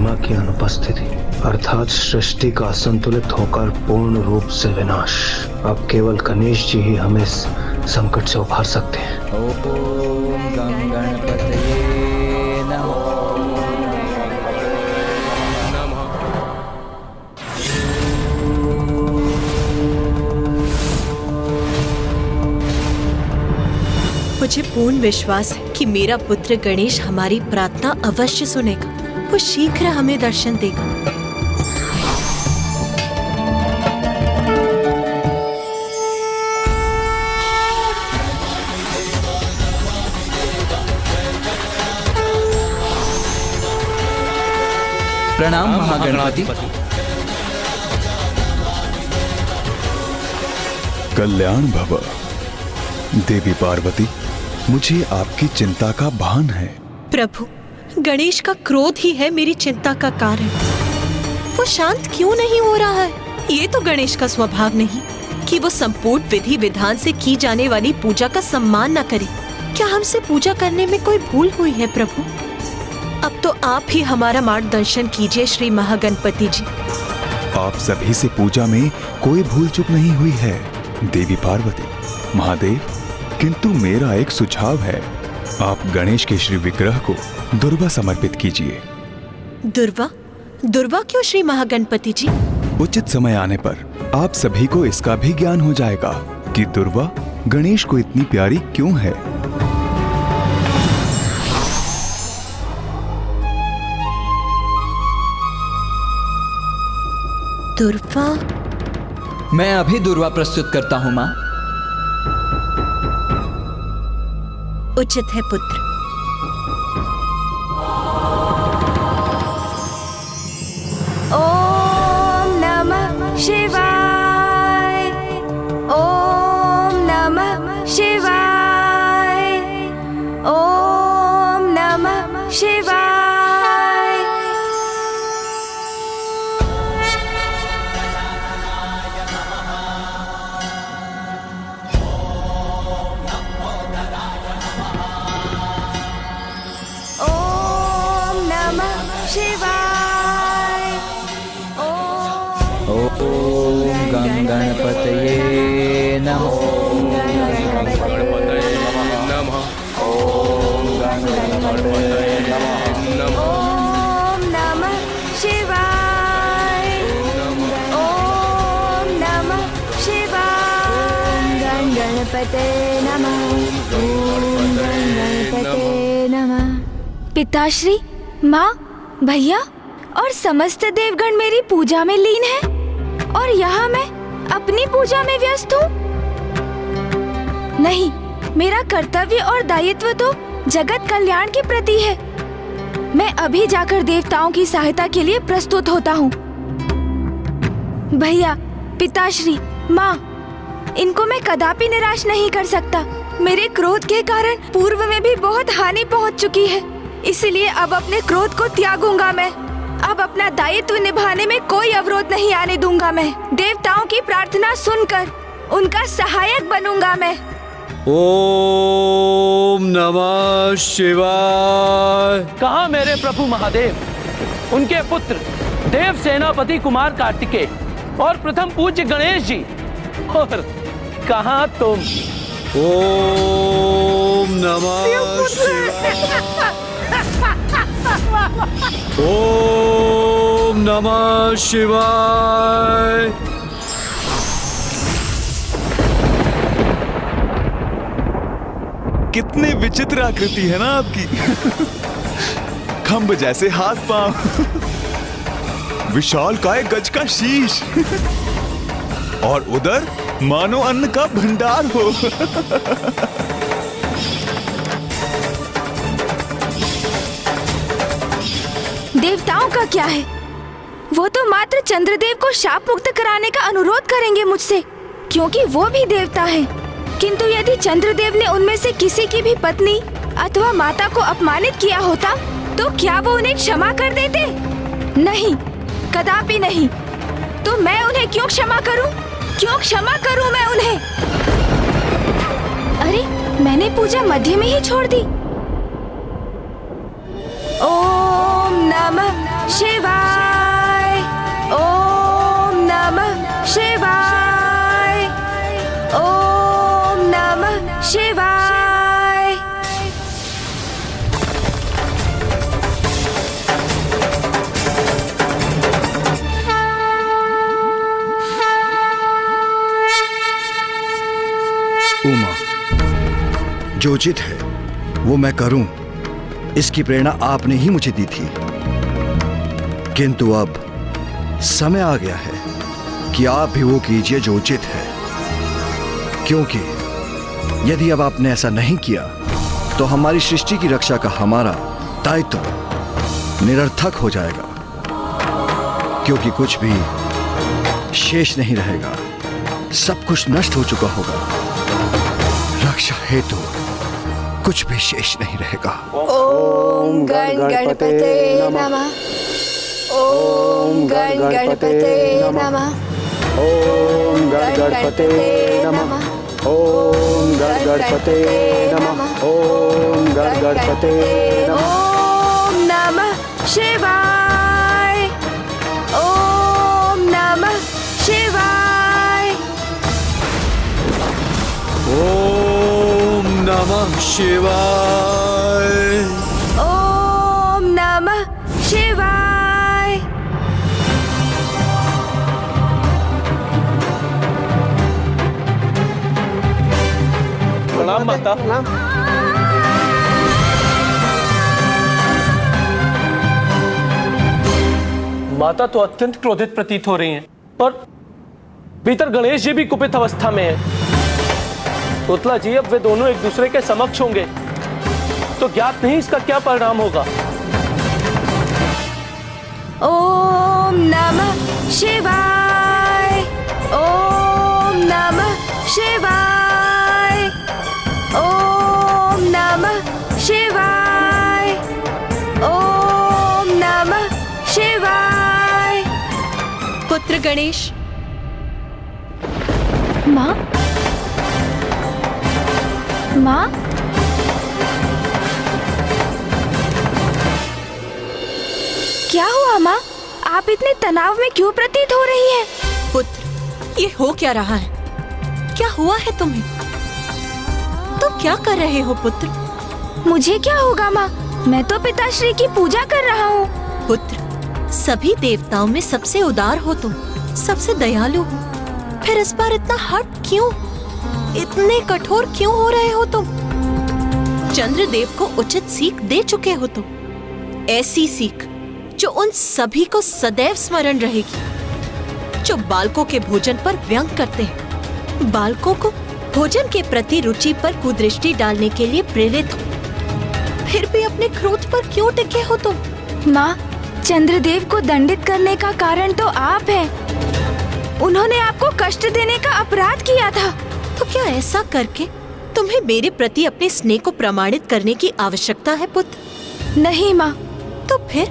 महिमा की अनुपस्थिति अर्थात सृष्टि का असंतुलित होकर पूर्ण रूप से विनाश। अब केवल गणेश जी ही हमें इस संकट से उबार सकते हैं। ओम गं गणपतये नमः। मुझे पूर्ण विश्वास है कि मेरा पुत्र गणेश हमारी प्रार्थना अवश्य सुनेगा। वो शीघ्र हमें दर्शन देगा। प्रणाम महागणपति। कल्याण भव। देवी पार्वती, मुझे आपकी चिंता का भान है। प्रभु, गणेश का क्रोध ही है मेरी चिंता का कारण। वो शांत क्यों नहीं हो रहा है? ये तो गणेश का स्वभाव नहीं कि वो संपूर्ण विधि विधान से की जाने वाली पूजा का सम्मान न करे। क्या हमसे पूजा करने में कोई भूल हुई है प्रभु? अब तो आप ही हमारा मार्गदर्शन कीजिए श्री महागणपति जी। आप सभी से पूजा में कोई भूल चूक नहीं हुई है देवी पार्वती, महादेव। किंतु मेरा एक सुझाव है, आप गणेश के श्री विग्रह को दुर्वा समर्पित कीजिए। दुर्वा? दुर्वा क्यों श्री महागणपति जी? उचित समय आने पर आप सभी को इसका भी ज्ञान हो जाएगा कि दुर्वा गणेश को इतनी प्यारी क्यों है। दुर्वा? मैं अभी दुर्वा प्रस्तुत करता हूँ माँ। उचित है पुत्र। ओम नमः शिवाय। ओम नमः शिवाय। ओम नमः शिवाय। शिवाय। ओम गं गणपतये नमः। ओम नमः शिवाय। ओम नमः शिवाय। गं गणपते नमः। ओम गं गणपते नमः। पिताश्री, माँ, भैया और समस्त देवगण मेरी पूजा में लीन हैं और यहाँ मैं अपनी पूजा में व्यस्त हूँ। नहीं, मेरा कर्तव्य और दायित्व तो जगत कल्याण के प्रति है। मैं अभी जाकर देवताओं की सहायता के लिए प्रस्तुत होता हूँ। भैया, पिताश्री, माँ, इनको मैं कदापि निराश नहीं कर सकता। मेरे क्रोध के कारण पूर्व में भी बहुत हानि पहुँच चुकी है, इसलिए अब अपने क्रोध को त्यागूंगा मैं। अब अपना दायित्व निभाने में कोई अवरोध नहीं आने दूंगा मैं। देवताओं की प्रार्थना सुनकर उनका सहायक बनूंगा मैं। ओम नमः शिवाय। कहाँ मेरे प्रभु महादेव, उनके पुत्र देव सेनापति कुमार कार्तिकेय और प्रथम पूज्य गणेश जी, और कहाँ तुम? ओम नमः शिवाय। ओम नमः शिवाय। कितनी विचित्र आकृति है ना आपकी। खंभ जैसे हाथ पांव, विशाल काय गज का शीश और उधर मानो अन्न का भंडार हो। देवताओं का क्या है? वो तो मात्र चंद्रदेव को शाप मुक्त कराने का अनुरोध करेंगे मुझसे, क्योंकि वो भी देवता हैं। किंतु यदि चंद्रदेव ने उनमें से किसी की भी पत्नी अथवा माता को अपमानित किया होता, तो क्या वो उन्हें क्षमा कर देते? नहीं, कदापि नहीं। तो मैं उन्हें क्यों क्षमा करूं? क्यों क्षमा करूं मैं उन्हें? अरे, मैंने पूजा मध्य में ही छोड़ दी। ओम नमः शिवाय। ओम नमः शिवाय। ओम नमः शिवाय। उमा, जो उचित है वो मैं करूं, इसकी प्रेरणा आपने ही मुझे दी थी। किंतु अब समय आ गया है कि आप भी वो कीजिए जो उचित है, क्योंकि यदि अब आपने ऐसा नहीं किया तो हमारी सृष्टि की रक्षा का हमारा दायित्व निरर्थक हो जाएगा, क्योंकि कुछ भी शेष नहीं रहेगा, सब कुछ नष्ट हो चुका होगा। रक्षा हेतु कुछ भी शेष नहीं रहेगा। ओम गण गणपते नमः। ओम गण गणपते नमः। ओम गणपते नमः। ओम गणपते नमः। ओम गणपते नमः। ओम नमः शिवाय। ओम नमः शिवाय। ओम नमः शिवाय। ओम नमः शिवाय। प्रणाम माता। माता तो अत्यंत क्रोधित प्रतीत हो रही हैं और भीतर गणेश जी भी कुपित अवस्था में है। पुतला जी, अब वे दोनों एक दूसरे के समक्ष होंगे तो ज्ञात नहीं इसका क्या परिणाम होगा। ओम नमः शिवाय। ओम नमः शिवाय। ओम नमः शिवाय। ओम नमः शिवाय। पुत्र गणेश, माँ, माँ, क्या हुआ माँ? आप इतने तनाव में क्यों प्रतीत हो रही हैं? पुत्र, ये हो क्या रहा है? क्या हुआ है तुम्हें? तुम क्या कर रहे हो पुत्र? मुझे क्या होगा माँ? मैं तो पिताश्री की पूजा कर रहा हूँ। पुत्र, सभी देवताओं में सबसे उदार हो तुम, सबसे दयालु हो, फिर इस बार इतना हट क्यों? इतने कठोर क्यों हो रहे हो तुम? चंद्रदेव को उचित सीख दे चुके हो तुम, ऐसी सीख जो उन सभी को सदैव स्मरण रहेगी, जो बालकों के भोजन पर व्यंग करते हैं, बालकों को भोजन के प्रति रुचि पर कुदृष्टि डालने के लिए प्रेरित हो। फिर भी अपने क्रोध पर क्यों टिके हो तुम? माँ, चंद्रदेव को दंडित करने का कारण तो आप हैं। उन्होंने आपको कष्ट देने का अपराध किया था। तो क्या ऐसा करके तुम्हें मेरे प्रति अपने स्नेह को प्रमाणित करने की आवश्यकता है पुत्र? नहीं माँ। तो फिर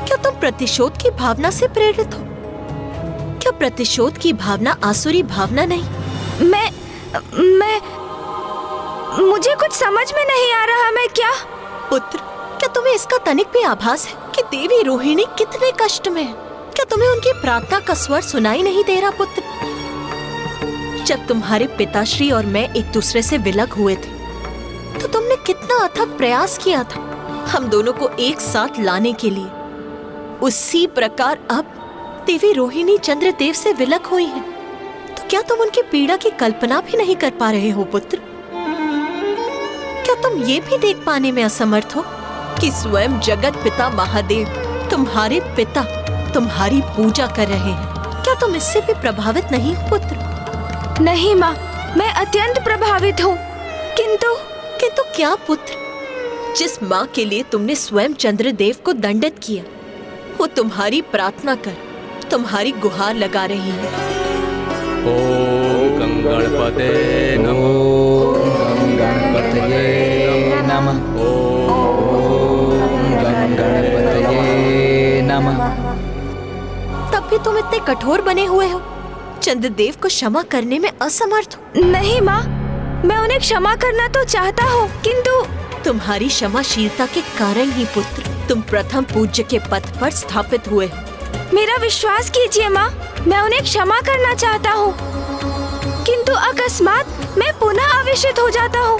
क्या तुम प्रतिशोध की भावना से प्रेरित हो? क्या प्रतिशोध की भावना आसुरी भावना नहीं? मैं मुझे कुछ समझ में नहीं आ रहा। मैं क्या? पुत्र, क्या तुम्हें इसका तनिक भी आभास है कि देवी रोहिणी कितने कष्ट में है? क्या तुम्हें उनकी प्रार्थना का स्वर सुनाई नहीं दे रहा पुत्र? जब तुम्हारे पिताश्री और मैं एक दूसरे से विलग हुए थे तो तुमने कितना अथक प्रयास किया था हम दोनों को एक साथ लाने के लिए। उसी प्रकार अब देवी रोहिणी चंद्रदेव से विलग हुई हैं। तो क्या तुम उनकी पीड़ा की कल्पना भी नहीं कर पा रहे हो पुत्र? क्या तुम ये भी देख पाने में असमर्थ हो कि स्वयं जगत पिता महादेव, तुम्हारे पिता, तुम्हारी पूजा कर रहे हैं? क्या तुम इससे भी प्रभावित नहीं हो पुत्र? नहीं माँ, मैं अत्यंत प्रभावित हूँ। किंतु क्या पुत्र? जिस माँ के लिए तुमने स्वयं चंद्रदेव को दंडित किया, वो तुम्हारी प्रार्थना कर, तुम्हारी गुहार लगा रही है। ओम गणपते नमः। गणपतये नमः। ओम गणपतये नमः। तब भी तुम इतने कठोर बने हुए हो, चंद्रदेव को क्षमा करने में असमर्थ हो। नहीं माँ, मैं उन्हें क्षमा करना तो चाहता हूँ, किंतु तुम्हारी क्षमाशीलता के कारण ही पुत्र तुम प्रथम पूज्य के पद पर स्थापित हुए हो। मेरा विश्वास कीजिए माँ, मैं उन्हें क्षमा करना चाहता हूँ, किंतु अकस्मात मैं पुनः आवेशित हो जाता हूँ।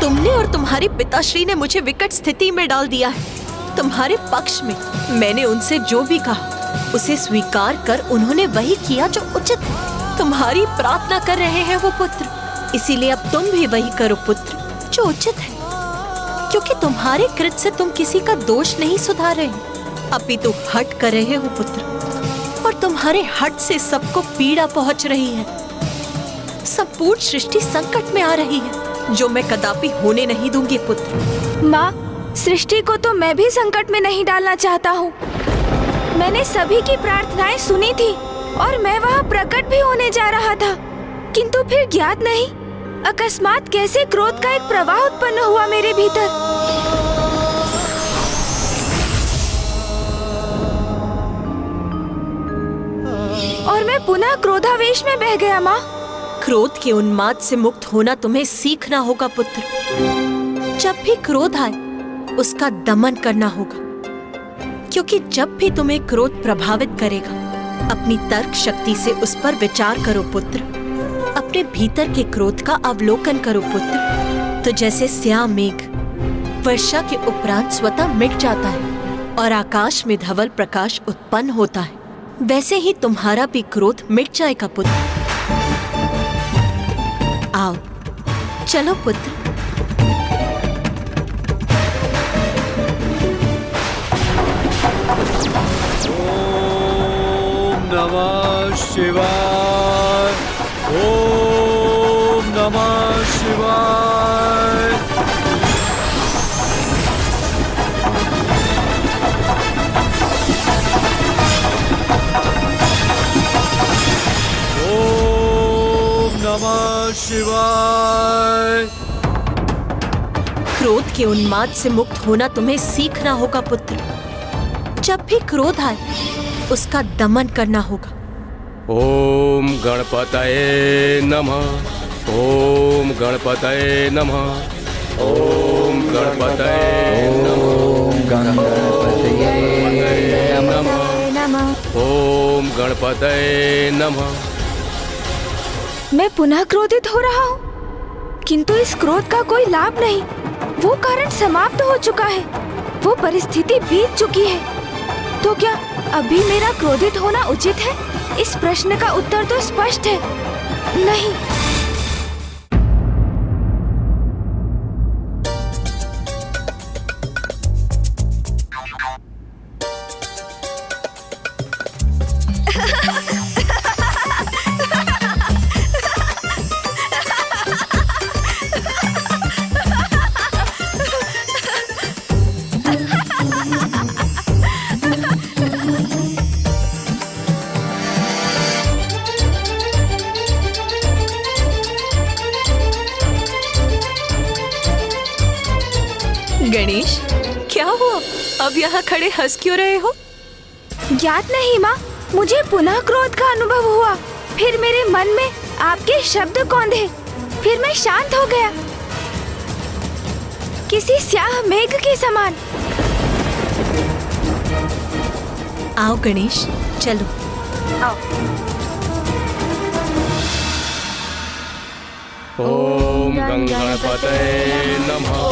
तुमने और तुम्हारे पिताश्री ने मुझे विकट स्थिति में डाल दिया है। तुम्हारे पक्ष में मैंने उनसे जो भी कहा उसे स्वीकार कर उन्होंने वही किया जो उचित है। तुम्हारी प्रार्थना कर रहे हैं वो पुत्र, इसीलिए अब तुम भी वही करो पुत्र जो उचित है, क्योंकि तुम्हारे कृत्य से तुम किसी का दोष नहीं सुधार रहे, अपितु हट कर रहे हो पुत्र, और तुम्हारे हट से सबको पीड़ा पहुंच रही है। संपूर्ण सृष्टि संकट में आ रही है, जो मैं कदापि होने नहीं दूंगी पुत्र। माँ, सृष्टि को तो मैं भी संकट में नहीं डालना चाहता हूँ। मैंने सभी की प्रार्थनाएं सुनी थी और मैं वहाँ प्रकट भी होने जा रहा था, किंतु फिर ज्ञात नहीं अकस्मात कैसे क्रोध का एक प्रवाह उत्पन्न हुआ मेरे भीतर। और मैं पुनः क्रोधावेश में बह गया माँ। क्रोध के उन्माद से मुक्त होना तुम्हें सीखना होगा पुत्र। जब भी क्रोध आए उसका दमन करना होगा, क्योंकि जब भी तुम्हें क्रोध प्रभावित करेगा अपनी तर्क शक्ति से उस पर विचार करो पुत्र। अपने भीतर के क्रोध का अवलोकन करो पुत्र। तो जैसे स्याह मेघ वर्षा के उपरांत स्वतः मिट जाता है और आकाश में धवल प्रकाश उत्पन्न होता है, वैसे ही तुम्हारा भी क्रोध मिट जाएगा पुत्र। आओ चलो पुत्र। ओम नमः शिवाय। ओम नमः शिवाय। ओम नमः शिवाय। क्रोध के उन्माद से मुक्त होना तुम्हें सीखना होगा पुत्र। जब भी क्रोध आए उसका दमन करना होगा। ओम गणपतये नमः। ओम गणपतये नमः। ओम गणपतये नमः। ओम गणपतये नमः। मैं पुनः क्रोधित हो रहा हूँ, किंतु इस क्रोध का कोई लाभ नहीं। वो कारण समाप्त हो चुका है, वो परिस्थिति बीत चुकी है। तो क्या अभी मेरा क्रोधित होना उचित है? इस प्रश्न का उत्तर तो स्पष्ट है, नहीं। गणेश, क्या हुआ? अब यहाँ खड़े हंस क्यों रहे हो? ज्ञात नहीं माँ, मुझे पुनः क्रोध का अनुभव हुआ। फिर मेरे मन में आपके शब्द कौंधे, फिर मैं शांत हो गया, किसी स्याह मेघ के समान। आओ गणेश, चलो। आओ। ओम गणपतये नमः।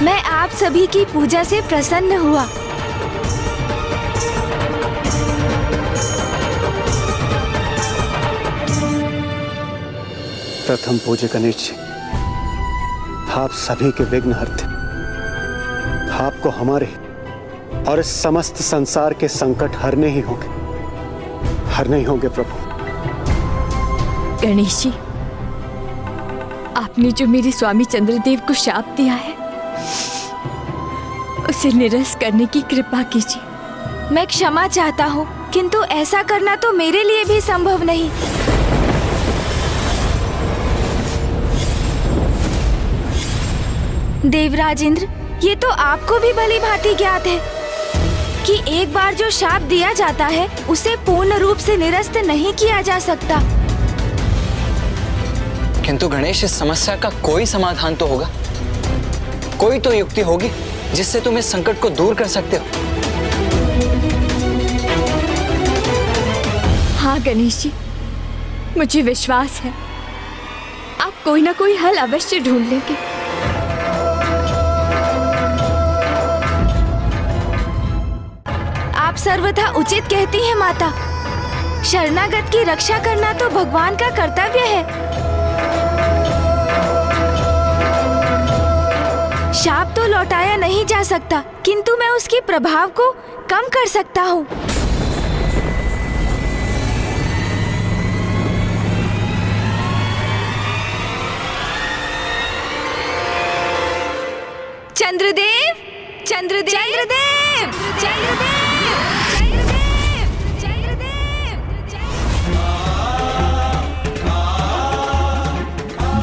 मैं आप सभी की पूजा से प्रसन्न हुआ। प्रथम पूज्य गणेश जी, आप सभी के विघ्नहर्ता, आपको हमारे और इस समस्त संसार के संकट हरने ही होंगे प्रभु। गणेश जी, आपने जो मेरे स्वामी चंद्रदेव को शाप दिया है उसे निरस्त करने की कृपा कीजिए। मैं क्षमा चाहता हूँ, किंतु ऐसा करना तो मेरे लिए भी संभव नहीं। देवराज इंद्र, ये तो आपको भी भली भांति ज्ञात है कि एक बार जो शाप दिया जाता है उसे पूर्ण रूप से निरस्त नहीं किया जा सकता। किंतु गणेश, इस समस्या का कोई समाधान तो होगा, कोई तो युक्ति होगी जिससे तुम इस संकट को दूर कर सकते हो। हाँ गणेश जी, मुझे विश्वास है आप कोई ना कोई हल अवश्य ढूंढ लेंगे। आप सर्वथा उचित कहती हैं माता। शरणागत की रक्षा करना तो भगवान का कर्तव्य है। शाप तो लौटाया नहीं जा सकता, किंतु मैं उसके प्रभाव को कम कर सकता हूँ। चंद्रदेव, चंद्रदेव, चंद्रदेव, चंद्रदेव, चंद्रदेव, चंद्रदेव।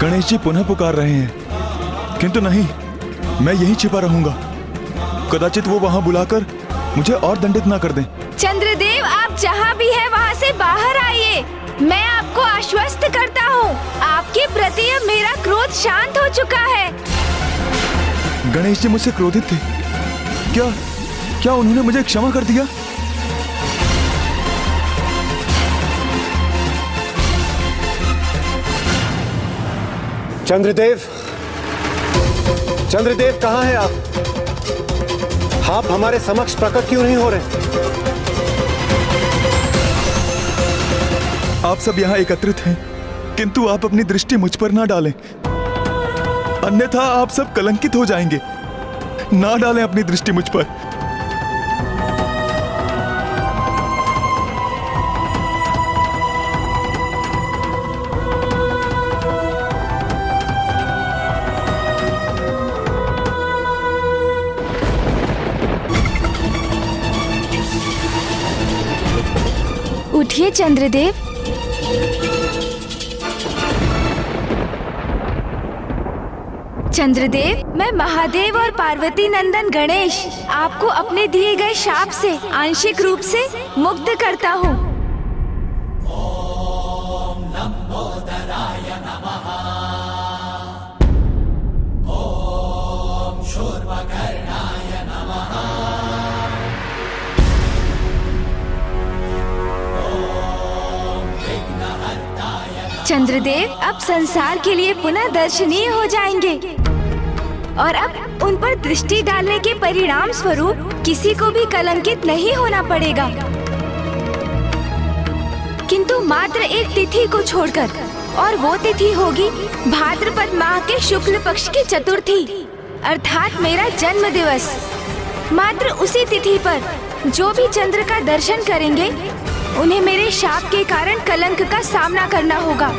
गणेश जी पुनः पुकार रहे हैं, किंतु नहीं, मैं यहीं छिपा रहूंगा। कदाचित वो वहां बुलाकर मुझे और दंडित ना कर दें। चंद्रदेव, आप जहाँ भी हैं वहाँ से बाहर आइए। मैं आपको आश्वस्त करता हूँ, आपके प्रति अब मेरा क्रोध शांत हो चुका है। गणेश जी मुझसे क्रोधित थे, क्या उन्होंने मुझे क्षमा कर दिया? चंद्रदेव, चंद्रदेव कहाँ हैं आप? आप हमारे समक्ष प्रकट क्यों नहीं हो रहे? आप सब यहाँ एकत्रित हैं, किंतु आप अपनी दृष्टि मुझ पर ना डालें, अन्यथा आप सब कलंकित हो जाएंगे। ना डालें अपनी दृष्टि मुझ पर। उठिए चंद्रदेव। चंद्रदेव, मैं महादेव और पार्वती नंदन गणेश आपको अपने दिए गए शाप से आंशिक रूप से मुक्त करता हूँ। चंद्रदेव अब संसार के लिए पुनः दर्शनीय हो जाएंगे और अब उन पर दृष्टि डालने के परिणाम स्वरूप किसी को भी कलंकित नहीं होना पड़ेगा, किंतु मात्र एक तिथि को छोड़कर, और वो तिथि होगी भाद्रपद माह के शुक्ल पक्ष की चतुर्थी, अर्थात मेरा जन्म दिवस। मात्र उसी तिथि पर जो भी चंद्र का दर्शन करेंगे उन्हें मेरे शाप के कारण कलंक का सामना करना होगा।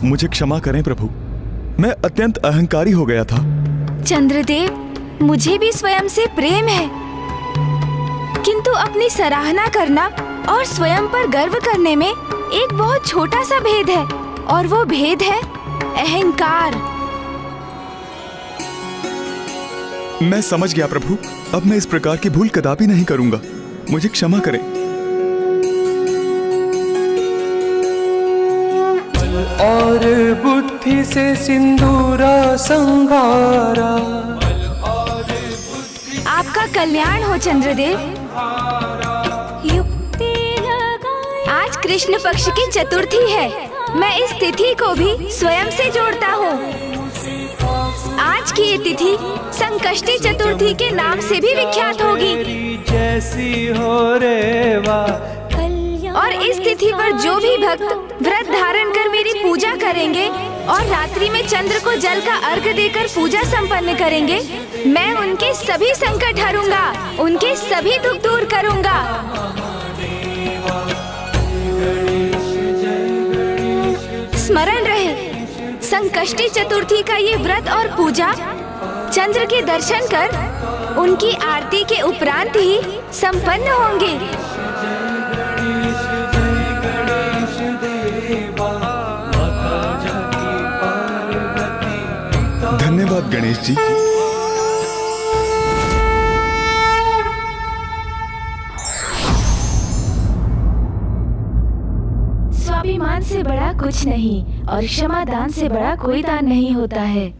मुझे क्षमा करें प्रभु, मैं अत्यंत अहंकारी हो गया था। चंद्रदेव, मुझे भी स्वयं से प्रेम है, किंतु अपनी सराहना करना और स्वयं पर गर्व करने में एक बहुत छोटा सा भेद है, और वो भेद है अहंकार। मैं समझ गया प्रभु, अब मैं इस प्रकार की भूल कदापि नहीं करूंगा, मुझे क्षमा करें। और बुद्धि बुद्धि से सिंदूरा संगारा। आपका कल्याण हो चंद्रदेव। आज कृष्ण पक्ष की चतुर्थी है। मैं इस तिथि को भी स्वयं से जोड़ता हूँ। आज की ये तिथि संकष्टी चतुर्थी के नाम से भी विख्यात होगी। जैसी हो रेवा। और इस तिथि पर जो भी भक्त व्रत धारण कर मेरी पूजा करेंगे और रात्रि में चंद्र को जल का अर्घ्य देकर पूजा संपन्न करेंगे, मैं उनके सभी संकट हरूंगा, उनके सभी दुख दूर करूंगा। स्मरण रहे, संकष्टी चतुर्थी का ये व्रत और पूजा चंद्र के दर्शन कर उनकी आरती के उपरांत ही संपन्न होंगे। धन्यवाद गणेश जी। स्वाभिमान से बड़ा कुछ नहीं और क्षमा दान से बड़ा कोई दान नहीं होता है।